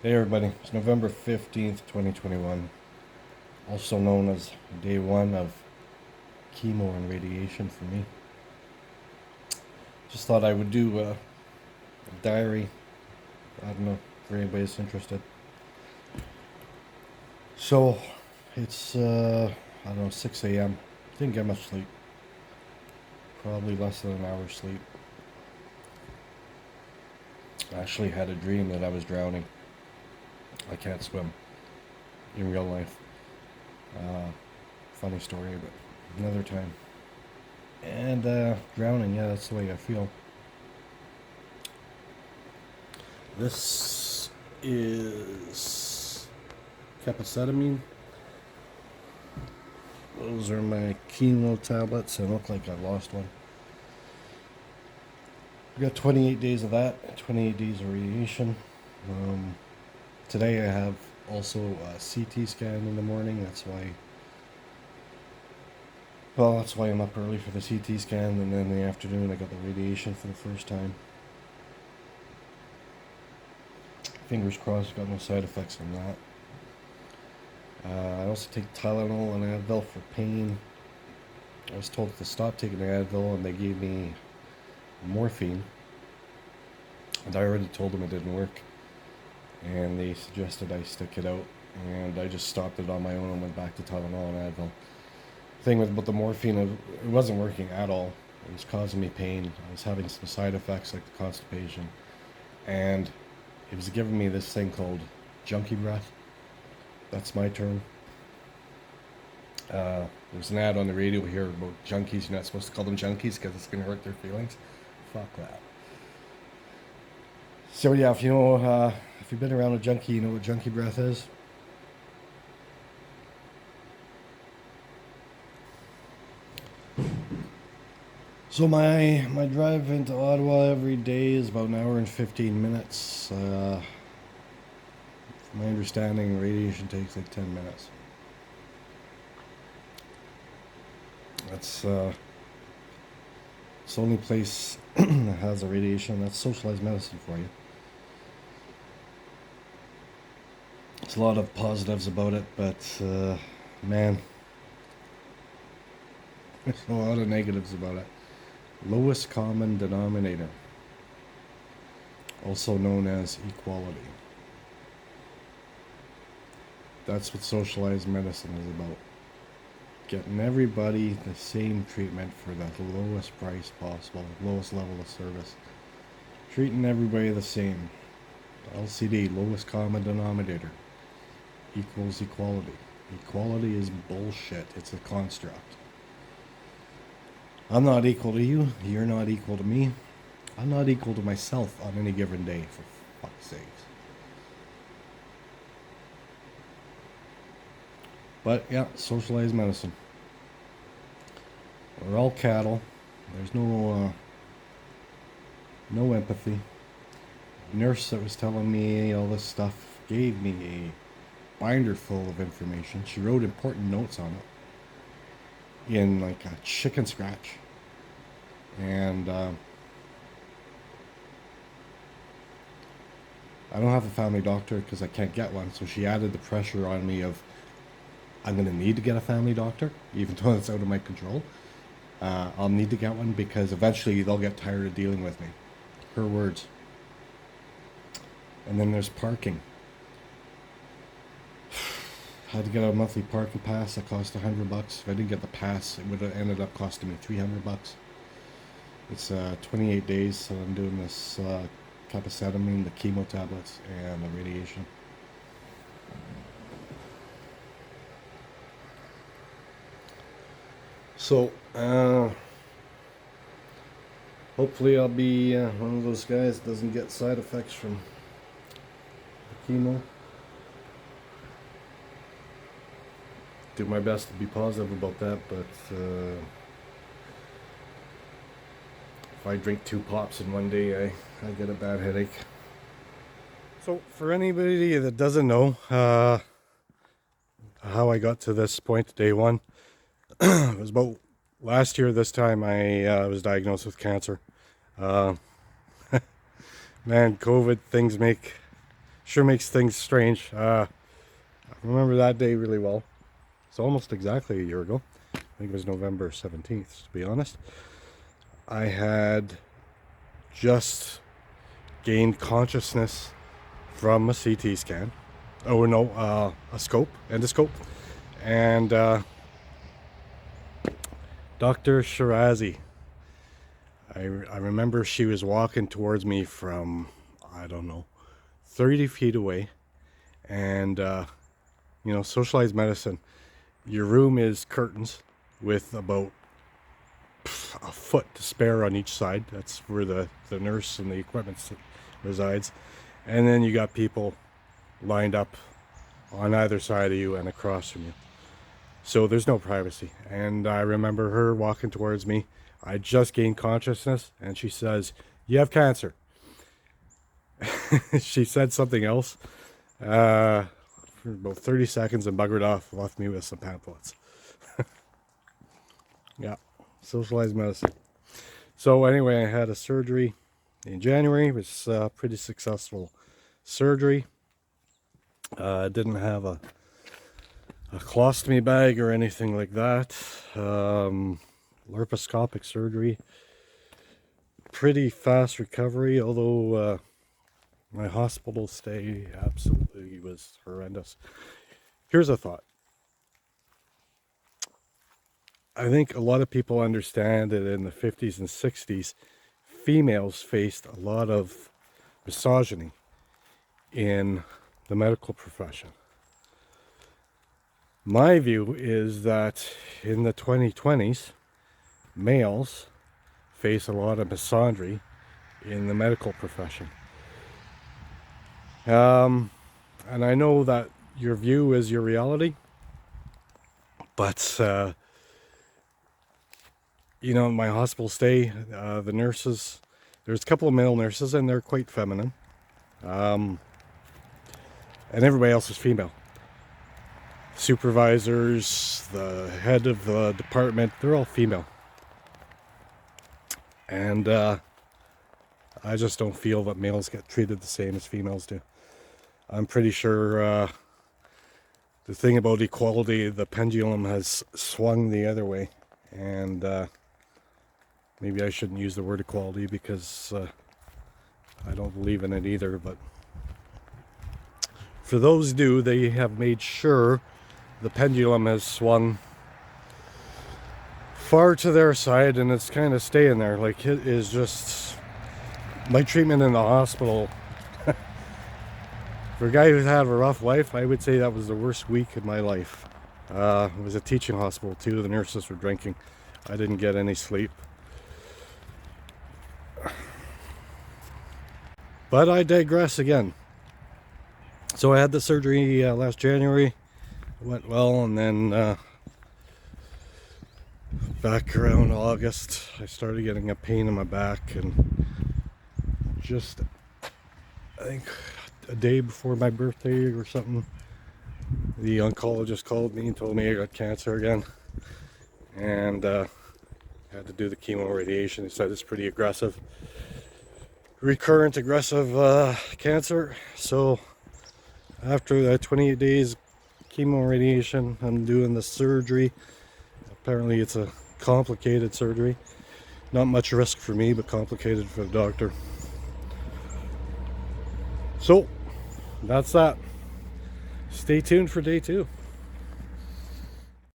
Hey everybody, it's November 15th, 2021, also known as day one of chemo and radiation for me. Just thought I would do a diary, I don't know if anybody's interested. So, it's, I don't know, 6 a.m. Didn't get much sleep, probably less than an hour's sleep. I actually had a dream that I was drowning. I can't swim in real life. Funny story, but another time. And drowning, yeah, that's the way I feel. This is capecitabine. Those are my chemo tablets. I look like I lost one. We got 28 days of that, 28 days of radiation. Today I have also a CT scan in the morning. That's why I'm up early for the CT scan, and then in the afternoon I got the radiation for the first time. Fingers crossed, got no side effects from that. I also take Tylenol and Advil for pain. I was told to stop taking the Advil, and they gave me morphine. And I already told them it didn't work. And they suggested I stick it out. And I just stopped it on my own and went back to Tylenol and Advil. The thing with the morphine, it wasn't working at all. It was causing me pain. I was having some side effects like the constipation. And it was giving me this thing called junkie breath. That's my term. There's an ad on the radio here about junkies. You're not supposed to call them junkies because it's going to hurt their feelings. Fuck that. So yeah, if you've been around a junkie, you know what junkie breath is. So my drive into Ottawa every day is about an hour and 15 minutes. From my understanding, radiation takes like 10 minutes. That's it's the only place that has a radiation. That's socialized medicine for you. There's a lot of positives about it, but man, there's a lot of negatives about it. Lowest common denominator, also known as equality. That's what socialized medicine is about. Getting everybody the same treatment for the lowest price possible, lowest level of service. Treating everybody the same. LCD, lowest common denominator, equals equality. Equality is bullshit. It's a construct. I'm not equal to you. You're not equal to me. I'm not equal to myself on any given day, for fuck's sakes. But yeah, socialized medicine. We're all cattle. There's no empathy. The nurse that was telling me all this stuff gave me a binder full of information. She wrote important notes on it in like a chicken scratch. And I don't have a family doctor because I can't get one. So she added the pressure on me of I'm going to need to get a family doctor, even though it's out of my control. I'll need to get one because eventually they'll get tired of dealing with me. Her words. And then there's parking. Had to get a monthly parking pass that cost $100. If I didn't get the pass, it would have ended up costing me $300. It's 28 days, so I'm doing this capecitabine, the chemo tablets, and the radiation. So, hopefully I'll be one of those guys that doesn't get side effects from the chemo. Do my best to be positive about that, but if I drink 2 pops in one day, I get a bad headache. So, for anybody that doesn't know how I got to this point, day one, it was about last year this time I was diagnosed with cancer. Man, COVID, things make Sure makes things strange. I remember that day really well. It's almost exactly a year ago. I think it was November 17th, to be honest. I had just gained consciousness from a CT scan. Oh no, a endoscope. And Dr. Shirazi, I remember she was walking towards me from, I don't know, 30 feet away. And, socialized medicine, your room is curtains with about a foot to spare on each side. That's where the nurse and the equipment resides. And then you got people lined up on either side of you and across from you. So there's no privacy. And I remember her walking towards me. I just gained consciousness, and she says, "You have cancer." She said something else for about 30 seconds and buggered off, left me with some pamphlets. Yeah, socialized medicine. So anyway, I had a surgery in January. It was pretty successful surgery. Didn't have a colostomy bag or anything like that. Laparoscopic surgery. Pretty fast recovery, although my hospital stay absolutely was horrendous. Here's a thought. I think a lot of people understand that in the 50s and 60s, females faced a lot of misogyny in the medical profession. My view is that in the 2020s, males face a lot of misogyny in the medical profession. And I know that your view is your reality, but in my hospital stay, the nurses, there's a couple of male nurses and they're quite feminine. And everybody else is female. Supervisors, the head of the department, they're all female. And I just don't feel that males get treated the same as females do. I'm pretty sure the thing about equality, the pendulum has swung the other way. And maybe I shouldn't use the word equality because I don't believe in it either. But for those who do, they have made sure the pendulum has swung far to their side, and it's kind of staying there. Like, it is just my treatment in the hospital. For a guy who's had a rough life, I would say that was the worst week of my life. It was a teaching hospital too. The nurses were drinking. I didn't get any sleep. But I digress again. So I had the surgery last January. It went well, and then back around August, I started getting a pain in my back, and just, I think, a day before my birthday or something, the oncologist called me and told me I got cancer again, and had to do the chemo radiation. He said it's pretty aggressive, recurrent aggressive cancer. So after that 28 days chemo radiation, I'm doing the surgery. Apparently it's a complicated surgery. Not much risk for me, but complicated for the doctor. So that's that. Stay tuned for day 2.